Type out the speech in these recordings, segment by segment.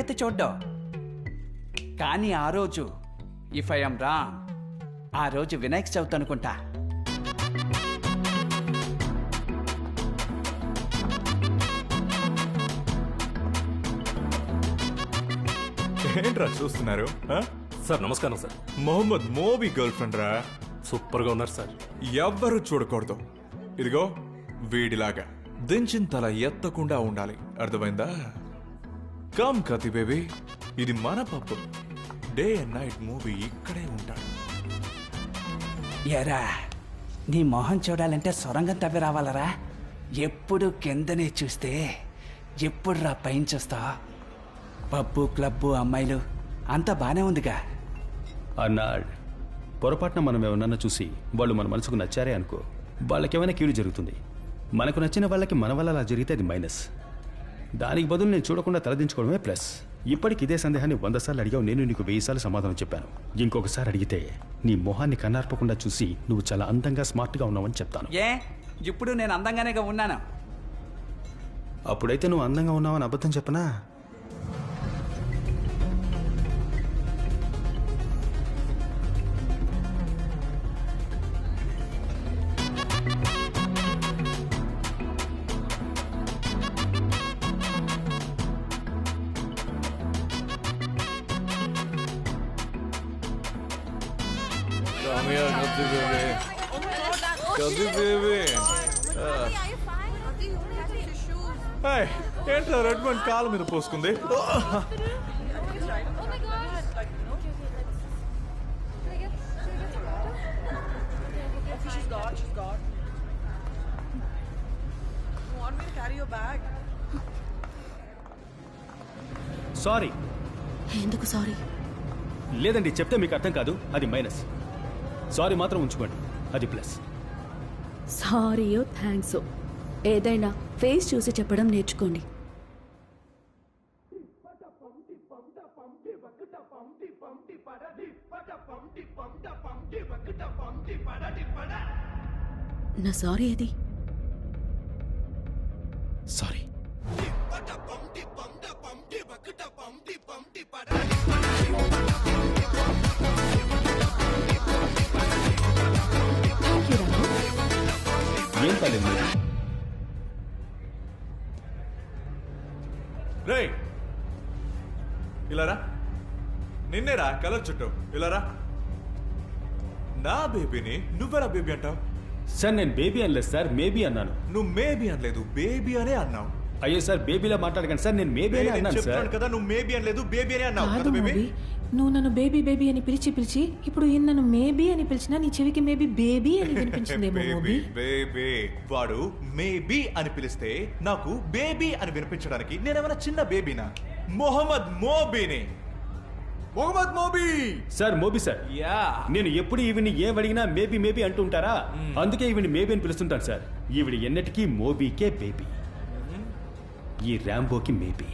ఎత్తి చూడ్డం. కానీ ఆ రోజు ఇఫ్ ఐఎమ్ రాంగ్, ఆ రోజు వినాయక చవితి అనుకుంటా. ఏంట్రా చూస్తున్నారు? సార్ నమస్కారం సార్. మొహమ్మద్ మోబీ గర్ల్ ఫ్రెండ్ రా. సూపర్గా ఉన్నారు సార్. ఎవ్వరూ చూడకూడదు. ఇదిగో వీడిలాగా దించిన తల ఎత్తకుండా ఉండాలి, అర్థమైందా? కమ్ కతి బేబీ, ఇది మన పప్పు. డే అండ్ నైట్ మూవీ ఇక్కడే ఉంటాడు. ఎరా, నీ మొహం చూడాలంటే సొరంగం తవ్వి రావాలరా. ఎప్పుడు కిందనే చూస్తే ఎప్పుడు రా పైన చూస్తా. పబ్బు క్లబ్బు అమ్మాయిలు అంతా బానే ఉందిగా. అన్నాడు పొరపాటున మనం ఏమన్నా చూసి వాళ్ళు మన మనసుకు నచ్చారే అనుకో, వాళ్ళకేమైనా కీడు జరుగుతుంది. మనకు నచ్చిన వాళ్ళకి మన వల్ల అలా జరిగితే అది మైనస్. దానికి బదులు నేను చూడకుండా తలదించుకోవడమే ప్లస్. ఇప్పటికి ఇదే సందేహాన్ని 100 సార్లు అడిగావు, నేను నీకు 1000 సార్లు సమాధానం చెప్పాను. ఇంకొకసారి అడిగితే నీ మొహాన్ని కన్నార్పకుండా చూసి నువ్వు చాలా అందంగా స్మార్ట్గా ఉన్నావని చెప్తాను. ఏ ఇప్పుడు నేను అందంగానేగా ఉన్నాను. అప్పుడైతే నువ్వు అందంగా ఉన్నావని అబద్ధం చెప్పనా? ఏంట్రా రెడ్ వన్ కాలు మీద పోసుకుంది? సారీ. ఎందుకు సారీ? లేదండి, చెప్తే మీకు అర్థం కాదు, అది మైనస్. సారీ మాత్రం ఉంచుకోండి, అది ప్లస్. సారీయో థ్యాంక్స్ ఏదైనా ఫేస్ చూసి చెప్పడం నేర్చుకోండి. నా సారీ ఏది? సారీ. థ్యాంక్ యూ రాము. ఏం పర్లేదు. రేయ్ ఇలారా, నిన్నేరా కలర్ చుట్టూ. ఇలారా, నా బేబీని నువ్వెలా బేబీ అంటావు? సార్ నేను బేబీ అనలేదు సార్, మేబీ అన్నాను. నువ్వు మేబీ అనలేదు, బేబీ అనే అన్నావు. అయ్యో సార్, బేబీలా మాట్లాడకండి సార్, నేను మేబీ అనే అన్నాను సార్. చెప్తాను కదా, నువ్వు మేబీ అనలేదు, బేబీ అనే అన్నావు కాదు కదా బేబీ. మోబీ, నువ్వు నన్ను బేబీ బేబీ అని పిలిచి ఇప్పుడు ఈయన నన్ను మేబీ అని పిలిచినా నీ చెవికి మేబీ బేబీ అని వినిపించిందేమో మోబీ. బేబీ వాడు మేబీ అని పిలిస్తే నాకు బేబీ అని వినిపించడానికి నేనేమైనా చిన్న బేబీనా? మొహమ్మద్ మోబీని. Mohammed Moby sir Moby sir. Yeah, నేను ఎప్పుడు ఈవిని ఏం అడిగినా మేబీ మేబీ అంటుంటారా, అందుకే ఈవిని మేబీ అని పిలుస్తుంటాను సార్. ఈవిడ ఎన్నటికీ మోబీకే బేబీ, ఈ ర్యాంబోకి maybe.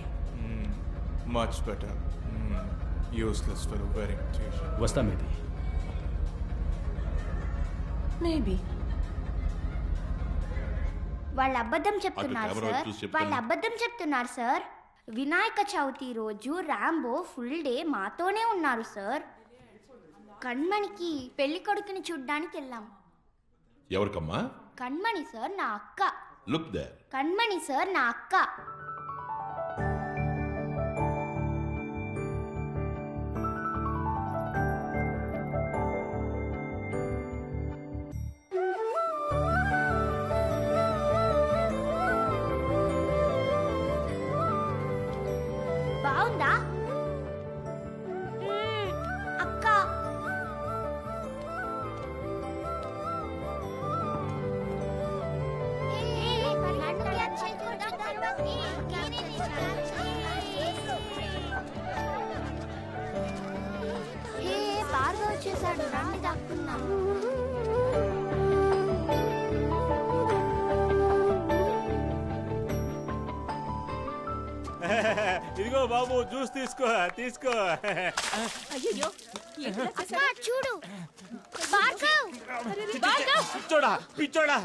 Much better. Useless for very much. వస్తా మేబీ. మేబీ వాళ్ళు అబద్ధం చెప్తున్నారు సార్. వినాయక చవితి రోజు రాంబో ఫుల్ డే మాతోనే ఉన్నారు సార్. కణ్మణికి పెళ్లి కొడుకుని చూడ్డానికి వెళ్ళాం. ఎవరికమ్మా? కణ్మణి సార్ నా అక్క. Look there. కణ్మణి సార్ నా అక్క. బాగుందా అక్క? బాగా వచ్చేసాడు, రండి దాక్కుందాం. ఇదిగో బాబు, జ్యూస్ తీసుకో. అక్క చూడు, పిచ్చోడా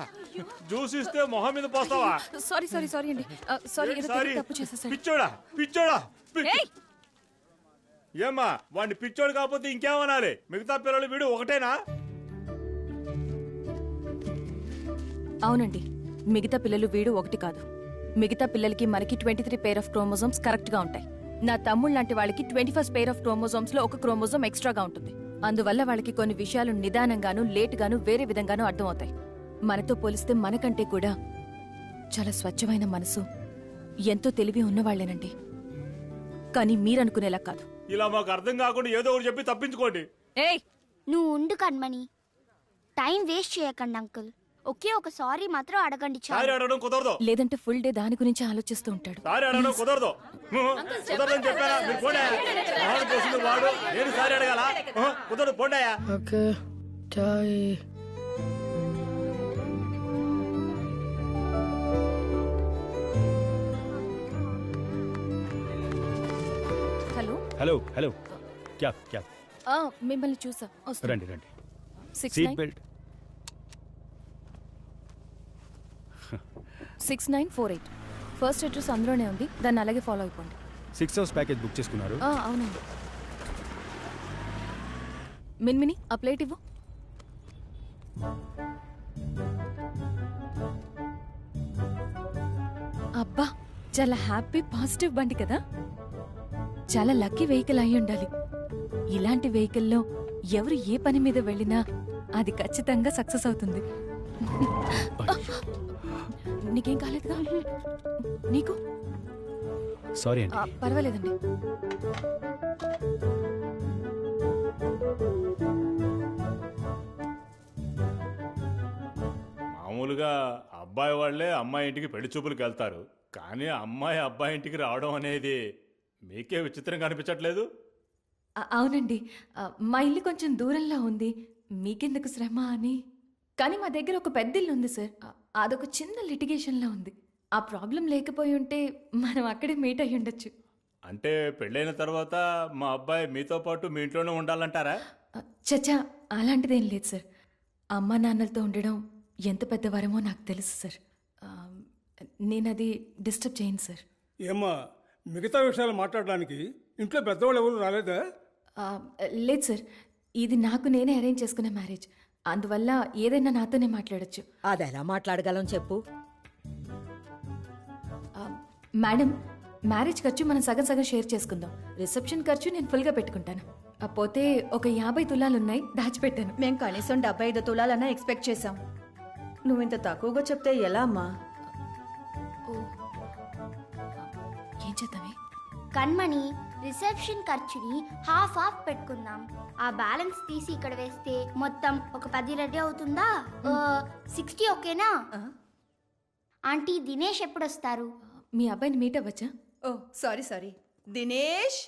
జ్యూస్ ఇస్తే మొహం మీద పోస్తావా? సారీ అండి, సారీ తప్పు చేసేసాను. పిచ్చోడా ఏమ్మా వాడిని పిచ్చోడు కాకపోతే ఇంకేమనాలి? మిగతా పిల్లలు వీడు ఒకటేనా? అవునండి, మిగతా పిల్లలు వీడు ఒకటి కాదు. మిగతా పిల్లలకి మనకి 23 పేర్ ఆఫ్ క్రోమోజోమ్స్ కరెక్ట్ గా ఉంటాయి. నా తమ్ముళ్ళ లాంటి వాళ్ళకి 21st పేర్ ఆఫ్ క్రోమోజోమ్స్ లో ఒక క్రోమోజోమ్ ఎక్స్ట్రాగా ఉంటుంది. అందువల్ల వాళ్ళకి కొన్ని విషయాలు నిదానంగాను లేటుగాను వేరే విధంగాను అర్థమవుతాయి. మనతో పోలిస్తే మనకంటే కూడా చాలా స్వచ్ఛమైన మనసు, ఎంతో తెలివి ఉన్నవాళ్లేనండి. కానీ మీరనుకునేలా కాదు. ఇలా మాకు అర్థం కాకుండా ఏదో ఒకటి చెప్పి తప్పించుకోండి. ఏయ్, నువ్వు ఉండు కణ్మణి, టైం వేస్ట్ చేయకండి అంకుల్. ఒకే ఒక సారీ మాత్రం అడగండి సారీ చాలు. అడగడం కుదరదు. లేదంటే ఫుల్ డే దాని గురించి ఆలోచిస్తూ ఉంటాడు. సారీ అడగడం కుదరదు. కుదరదని చెప్పారా? మీరు పోండి. వాడు పోసింది వాడు, నేను సారీ అడగాల? కుదరదు, పోండాయా. హలో. హలో హలో, క్యా క్యా, మిమ్మల్ని చూసా. వస్తా. రండి రండి. 69 సీట్ బెల్ట్. 6948 ఫస్ట్ అడ్రస్ అందులోనే ఉంది, దాన్ని అలాగే ఫాలో అయిపోండి. 6 hours ప్యాకేజ్ బుక్ చేసుకున్నారు. అవునండి. మిన్మిని ఆ ప్లేట్ ఇవ్వు. అబ్బా, చాలా హ్యాపీ పాజిటివ్ బండి కదా. చాలా లక్కీ వెహికల్ అయి ఉండాలి. ఇలాంటి వెహికల్లో ఎవరు ఏ పని మీద వెళ్ళినా అది ఖచ్చితంగా సక్సెస్ అవుతుంది. నీకేం కాలేదుగా? నీకు? సారీ అండి. పర్వాలేదండి. మామూలుగా అబ్బాయి వాళ్ళే అమ్మాయి ఇంటికి పెళ్లి చూపులకు వెళ్తారు, కానీ అమ్మాయి అబ్బాయి ఇంటికి రావడం అనేది మీకే విచిత్రంగా అనిపించట్లేదు? అవునండి, మా ఇల్లు కొంచెం దూరంలో ఉంది, మీకెందుకు శ్రమ అని. కానీ మా దగ్గర ఒక పెద్ద ఇల్లు ఉంది సార్, అదొక చిన్న లిటిగేషన్లో ఉంది. ఆ ప్రాబ్లం లేకపోయి ఉంటే మనం అక్కడే మీట్ అయ్యి ఉండొచ్చు. అంటే పెళ్ళైన తర్వాత మా అబ్బాయి మీతో పాటు మీ ఇంట్లోనే ఉండాలంటారా? చచ్చా, అలాంటిదేం లేదు సార్. అమ్మా నాన్నలతో ఉండడం ఎంత పెద్ద వరమో నాకు తెలుసు సార్. నేను అది డిస్టర్బ్ చేయను సార్. ఏమ్మా, మిగతా విషయాలు మాట్లాడడానికి ఇంట్లో పెద్దవాళ్ళు ఎవరు రాలేదా? లేదు సార్, ఇది నాకు నేనే అరేంజ్ చేసుకునే మ్యారేజ్, అందువల్ల ఏదైనా నాతోనే మాట్లాడొచ్చు. అది ఎలా మాట్లాడగలం చెప్పు. మేడం, మ్యారేజ్ ఖర్చు మనం సగం సగం షేర్ చేసుకుందాం. రిసెప్షన్ ఖర్చు నేను ఫుల్గా పెట్టుకుంటాను. పోతే ఒక 50 తులాలున్నాయి, దాచిపెట్టాను. మేం కనీసం 75 తులాలన్నా ఎక్స్పెక్ట్ చేశాం. నువ్వు ఇంత తక్కువగా చెప్తే ఎలా అమ్మా? ఏం చేద్దామే? కణ్మణి, రిసెప్షన్ ఖర్చుని హాఫ్ పెట్టుకుందాం. ఆ బ్యాలెన్స్ తీసి ఇక్కడ వేస్తే మొత్తం ఒక 10 రెడీ అవుతుందా? 60 ఓకేనా? ఆంటీ, దినేష్ ఎప్పుడు వస్తారు? మీ అబ్బాయిని మీట్ అవ్వచ్చా? ఓ సారీ దినేష్.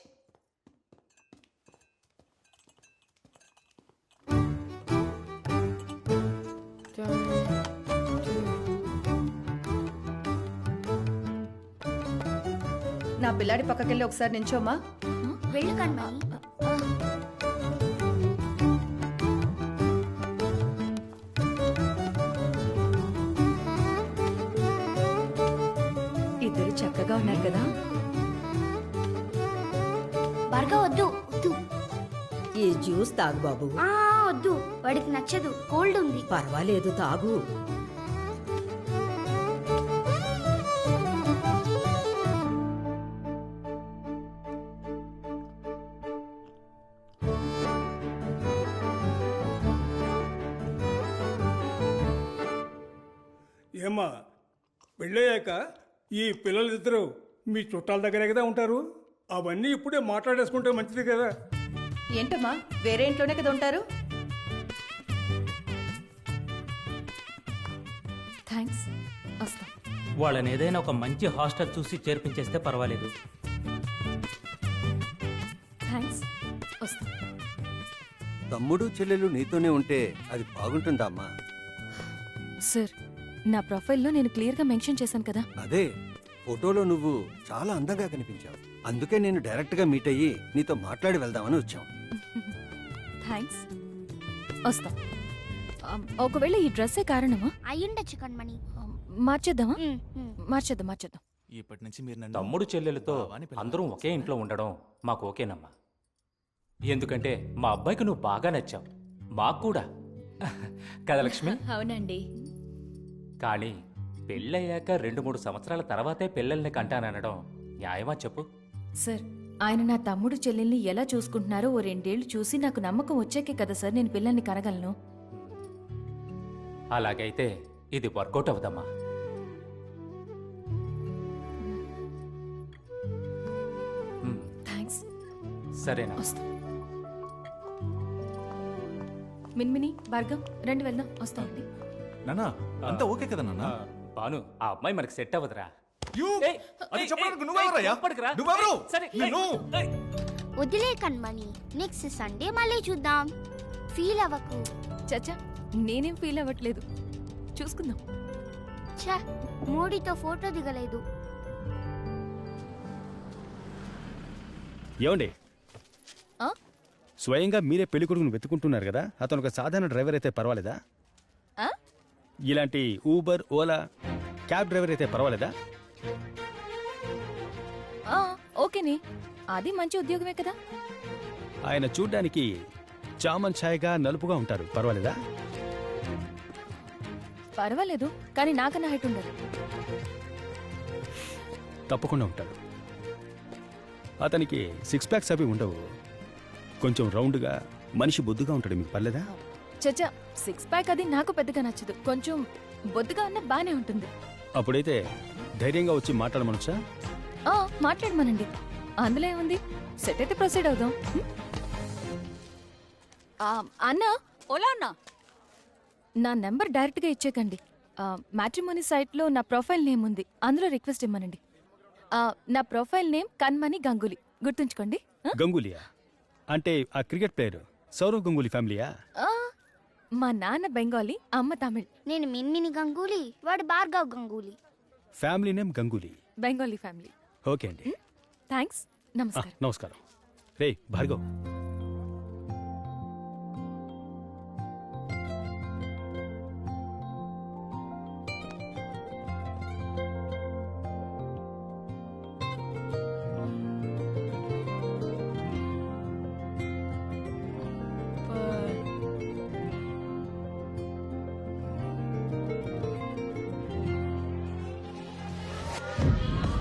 నా పిల్లాడి పక్కకెళ్ళి ఒకసారి నించోమ్మా. వెళ్ళు కణ్మణి. ఇద్దరు చక్కగా ఉన్నారు కదా. బర్గా వద్దు వద్దు. ఈ జ్యూస్ తాగు బాబు. వద్దు, వాడికి నచ్చదు, కోల్డ్ ఉంది. పర్వాలేదు, తాగు. ఏమ్మా, పెళ్ళయ్యాక ఈ పిల్లలిద్దరూ మీ చుట్టాల దగ్గరే కదా ఉంటారు. అవన్నీ ఇప్పుడే మాట్లాడేసుకుంటే మంచిది కదా. ఏంటమ్మా, వేరే ఇంట్లోనే కదా ఉంటారు? థ్యాంక్స్, వస్తా. వాళ్ళని ఏదైనా ఒక మంచి హాస్టల్ చూసి చేర్పించేస్తే పర్వాలేదు. థ్యాంక్స్, వస్తా. తమ్ముడు చెల్లెలు నీతోనే ఉంటే అది బాగుంటుందమ్మా. సార్, నా ప్రొఫైల్లో నేను క్లియర్గా మెన్షన్ చేశాను కదా. అదే, ఫోటోలో నువ్వు చాలా అందంగా కనిపించావు. అందుకే నేను డైరెక్ట్గా మీట్ అయ్యి నీతో మాట్లాడి వెళ్దామని వచ్చాం. థ్యాంక్స్, వస్తా. ఒకవేళ ఈ డ్రెస్సే కారణమా? అయ్యుండొచ్చు కణ్మణి. మార్చేద్దామా? మార్చేద్దాం. ఇప్పటి నుంచి మీరు తమ్ముడు చెల్లెలతో అందరం ఒకే ఇంట్లో ఉండడం మాకు ఓకేనమ్మా. ఎందుకంటే మా అబ్బాయికి నువ్వు బాగా నచ్చావు, మాకు కూడా. కదా లక్ష్మి? అవునండి. కానీ పెళ్ళయ్యాక 2-3 సంవత్సరాల తర్వాతే పిల్లల్ని కంటాననడం న్యాయమా చెప్పు? సార్, ఆయన నా తమ్ముడు చెల్లెల్ని ఎలా చూసుకుంటున్నారో ఓ 2 ఏళ్లు చూసి నాకు నమ్మకం వచ్చాకే కదా సార్ నేను పిల్లల్ని కనగలను. అలాగైతే ఇది వర్కౌట్ అవుదమ్మా. థ్యాంక్స్. సరేనా? మిన్మిని, భార్గవ్, రండి వెళ్దాం. వస్తామండి. నాన్న అంతా ఓకే కదా నాన్న? బాను, ఆ అమ్మాయి మనకి సెట్ అవ్వదురా. వదిలే కన్మణి, నెక్స్ట్ సండే మళ్ళీ చూద్దాం. ఫీల్ అవ్వకు. చచ్చా, నేనేం ఫీల్ అవ్వట్లేదు. చూసుకుందాం. ఛా, మోడీతో ఫోటో దిగలేదు. ఏమండి, స్వయంగా మీరే పెళ్లి కొడుకును వెతుకుంటున్నారు కదా, అతను ఒక సాధారణ డ్రైవర్ అయితే పర్వాలేదా? ఇలాంటి ఊబర్, ఓలా, క్యాబ్ డ్రైవర్ అయితే పర్వాలేదా? ఓకేనే, అది మంచి ఉద్యోగమే కదా. ఆయన చూడ్డానికి చామన్ ఛాయగా నలుపుగా ఉంటారు, పర్వాలేదా? పర్వాలేదు, కానీ నాకన్నా హైట్ ఉండదు. తప్పకుండా ఉంటాడు. అతనికి 6 ప్యాక్స్ అవి ఉండవు, కొంచెం రౌండ్గా మనిషి బొద్దుగా ఉంటాడు. మీకు పర్లేదా? చచ్చా, 6 ప్యాక్ అది నాకు పెద్దగా నచ్చదు. కొంచెం బొద్దుగా ఉన్న బానే ఉంటుంది. అప్పుడైతే ధైర్యంగా వచ్చి మాట్లాడమనొచ్చా? మాట్లాడమనండి, అందులో ఏముంది. సెట్ అయితే ప్రొసీడ్ అవుదాం. అన్న, ఓలా అన్న, నా నెంబర్ డైరెక్ట్గా ఇచ్చేకండి. మ్యాట్రిమోనీ సైట్లో నా ప్రొఫైల్ నేమ్ ఉంది, అందులో రిక్వెస్ట్ ఇమ్మనండి. నా ప్రొఫైల్ నేమ్ కన్మణి గంగూలీ, గుర్తుంచుకోండి. గంగూలియా అంటే ఆ క్రికెట్ ప్లేయర్ సౌరవ్ గంగూలీ ఫ్యామిలీయా? మా నాన్న బెంగాలీ, అమ్మ తమిళ్. నేను మిన్మిని గంగూలీ, వాడు Bhargav Ganguly. Family name Ganguly, Bengali family. Okay అండి. థ్యాంక్స్. నమస్కారం. నమస్కారం. రే భార్గవ్,